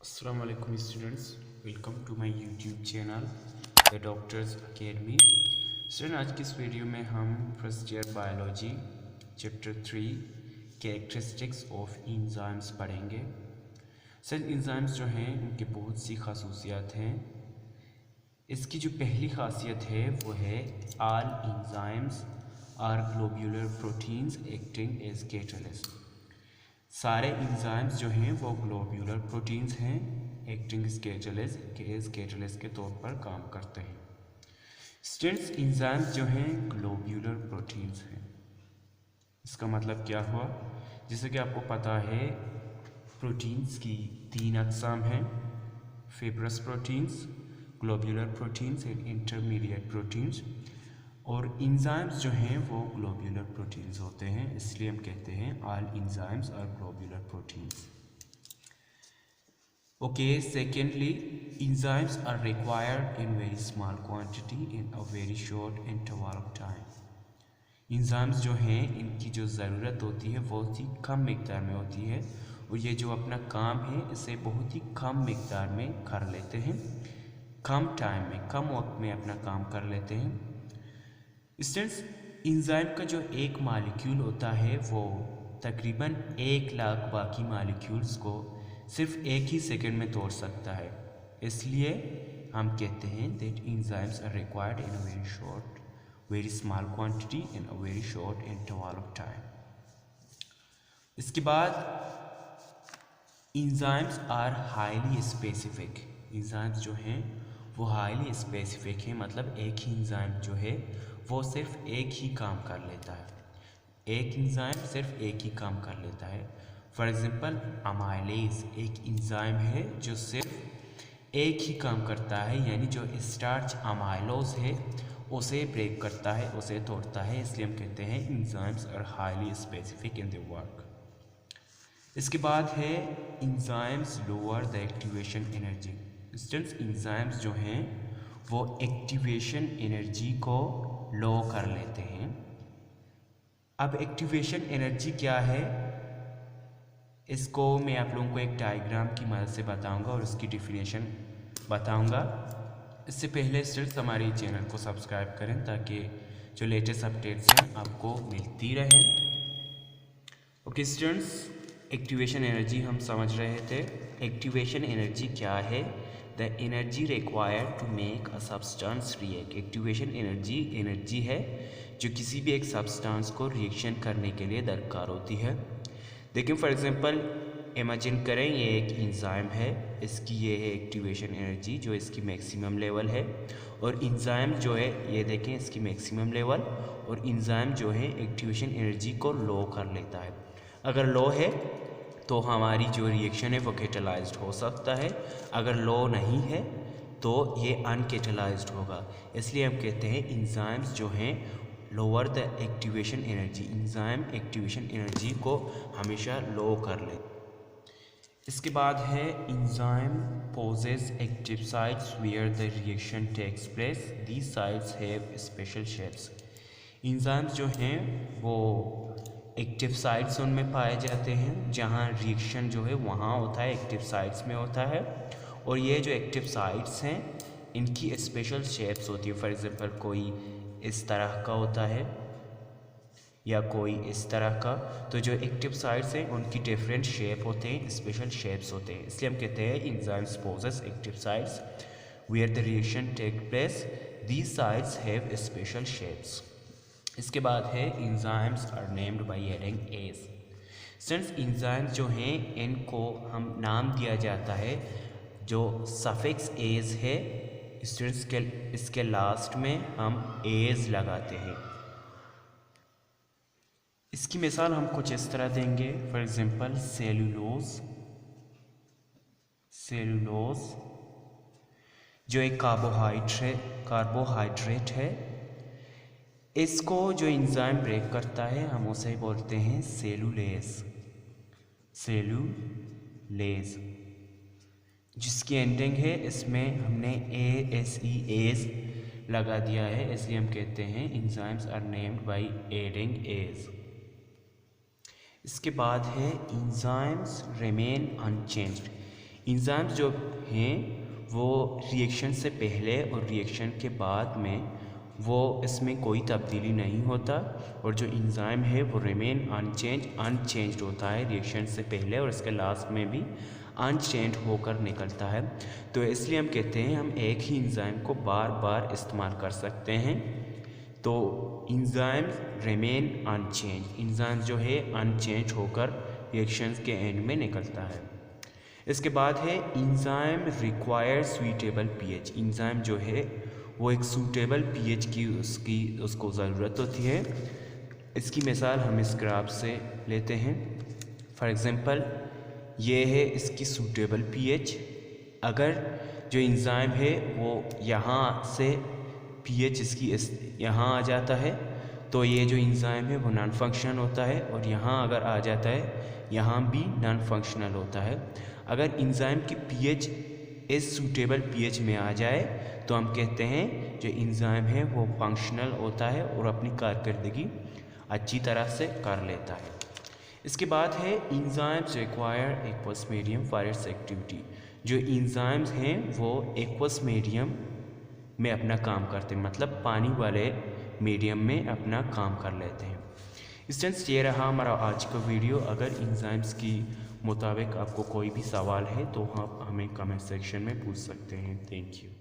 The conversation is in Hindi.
Assalamu alaikum students, welcome to my YouTube channel The Doctors Academy। Student आज की इस वीडियो में हम first year biology chapter 3 characteristics of enzymes पढ़ेंगे। सर इंजाइम्स जो हैं उनकी बहुत सी खासूसियात हैं। इसकी जो पहली खासियत है वो है all enzymes are globular proteins acting as catalyst. सारे इंजाइम्स जो हैं वो ग्लोब्यूलर प्रोटीन्स हैं, एक्टिंग एज कैटलिस्ट के तौर पर काम करते हैं। स्टूडेंट्स इंजाइम्स जो हैं ग्लोब्यूलर प्रोटीन्स हैं। इसका मतलब क्या हुआ? जैसे कि आपको पता है प्रोटीन्स की तीन अक़साम हैं, fibrous proteins, globular proteins and intermediate proteins. और इंजाइम्स जो हैं वो ग्लोब्यूलर प्रोटीन्स होते हैं, इसलिए हम कहते हैं all enzymes are globular proteins. Okay, secondly enzymes are required in very small quantity in a very short interval of time. Enzymes जो हैं इनकी जो ज़रूरत होती है बहुत ही कम मिकदार में होती है और ये जो अपना काम है इसे बहुत ही कम मिकदार में कर लेते हैं, कम टाइम में, कम वक्त में अपना काम कर लेते हैं। स्टूडेंट्स इंजाइम का जो एक मालिक्यूल होता है वो तकरीबन 1 लाख बाकी मालिक्यूल्स को सिर्फ एक ही सेकंड में तोड़ सकता है, इसलिए हम कहते हैं that enzymes are required in a very small quantity in a very short interval of time. इसके बाद enzymes are highly specific. Enzymes जो हैं वो हाईली स्पेसिफिक हैं, मतलब एक ही इंजाइम जो है वो सिर्फ एक ही काम कर लेता है, एक इंजाइम सिर्फ एक ही काम कर लेता है। फॉर एग्जांपल अमाइलेज एक इंजाइम है जो सिर्फ एक ही काम करता है, यानी जो स्टार्च अमाइलोज है उसे ब्रेक करता है, उसे तोड़ता है, इसलिए हम कहते हैं enzymes are highly specific in their work. इसके बाद है enzymes lower the activation energy. Students enzymes जो हैं वो एक्टिवेशन एनर्जी को लो कर लेते हैं। अब एक्टिवेशन एनर्जी क्या है इसको मैं आप लोगों को एक डायग्राम की मदद से बताऊंगा और उसकी डिफिनेशन बताऊंगा। इससे पहले स्टूडेंट्स हमारे चैनल को सब्सक्राइब करें ताकि जो लेटेस्ट अपडेट्स हैं आपको मिलती रहें। ओके स्टूडेंट्स, एक्टिवेशन एनर्जी हम समझ रहे थे। एक्टिवेशन एनर्जी क्या है? The energy required to make a substance react. Activation energy है जो किसी भी एक सब्सटेंस को रिएक्शन करने के लिए दरकार होती है। देखिए फॉर एग्जांपल इमेजिन करें ये एक इंजाइम है, इसकी ये है एक्टिवेशन एनर्जी जो इसकी मैक्सिमम लेवल है, और इंजाइम जो है ये देखें इसकी मैक्सिमम लेवल, और इंजाइम जो है एक्टिवेशन एनर्जी को लो कर लेता है। अगर लो है तो हमारी जो रिएक्शन है वो कैटालाइज्ड हो सकता है, अगर लो नहीं है तो ये अनकैटालाइज्ड होगा, इसलिए हम कहते हैं इंजाइम्स जो हैं lower the activation energy. Enzyme activation energy को हमेशा लो कर ले। इसके बाद है enzyme possess active sites where the reaction takes place. These sites have special shapes. Enzymes जो हैं वो एक्टिव साइट्स उनमें पाए जाते हैं जहाँ रिएक्शन जो है वहाँ होता है, एक्टिव साइट्स में होता है, और ये जो एक्टिव साइट्स हैं इनकी स्पेशल शेप्स होती है। फॉर एग्जांपल कोई इस तरह का होता है या कोई इस तरह का, तो जो एक्टिव साइट्स हैं उनकी डिफरेंट शेप होते हैं, स्पेशल शेप्स होते हैं, इसलिए हम कहते हैं enzymes possess active sites where the reaction take place. These sites have special shapes. इसके बाद है enzymes are named by adding ase. Since enzymes जो हैं इनको हम नाम दिया जाता है जो सफिक्स एज है, स्टूडेंट्स इसके लास्ट में हम एज लगाते हैं। इसकी मिसाल हम कुछ इस तरह देंगे, फॉर एग्जांपल सेलुलोज जो एक कार्बोहाइड्रेट है, इसको जो इंजाइम ब्रेक करता है हम उसे बोलते हैं सेलुलेज, जिसकी एंडिंग है इसमें हमने एज लगा दिया है, इसलिए हम कहते हैं enzymes are named by adding ase. इसके बाद है इंजाइम्स रिमेन अनचेंज्ड। इंजाइम्स जो हैं वो रिएक्शन से पहले और रिएक्शन के बाद में वो इसमें कोई तब्दीली नहीं होता, और जो इंजाइम है वो रिमेन अनचेंज्ड होता है रिएक्शन से पहले और इसके लास्ट में भी अनचेंज होकर निकलता है। तो इसलिए हम कहते हैं हम एक ही इंजाइम को बार बार इस्तेमाल कर सकते हैं। तो इंजाइम रिमेन अनचेंज, इंजाइम जो है अनचेंज होकर रिएक्शंस के एंड में निकलता है। इसके बाद है enzyme require suitable pH. Enzyme जो है वो एक सूटेबल पीएच की उसको ज़रूरत होती है। इसकी मिसाल हम इस ग्राफ से लेते हैं। फॉर एग्ज़ाम्पल ये है इसकी सूटेबल पीएच। अगर जो इंजाइम है वो यहाँ से पीएच इसकी यहाँ आ जाता है तो ये जो इंजाइम है वो नॉन फंक्शनल होता है, और यहाँ अगर आ जाता है यहाँ भी नॉन फंक्शनल होता है। अगर इंजाइम की पीएच इस सूटेबल पीएच में आ जाए तो हम कहते हैं जो इंजाइम है वो फंक्शनल होता है और अपनी कारकर्दगी अच्छी तरह से कर लेता है। इसके बाद है enzymes require aqueous medium for its activity. जो इंजाइम्स हैं वो एक्वस मीडियम में अपना काम करते हैं, मतलब पानी वाले मीडियम में अपना काम कर लेते हैं। स्टूडेंट्स ये रहा हमारा आज का वीडियो। अगर इंजाइम्स की मुताबिक आपको कोई भी सवाल है तो आप हमें कमेंट सेक्शन में पूछ सकते हैं। Thank you.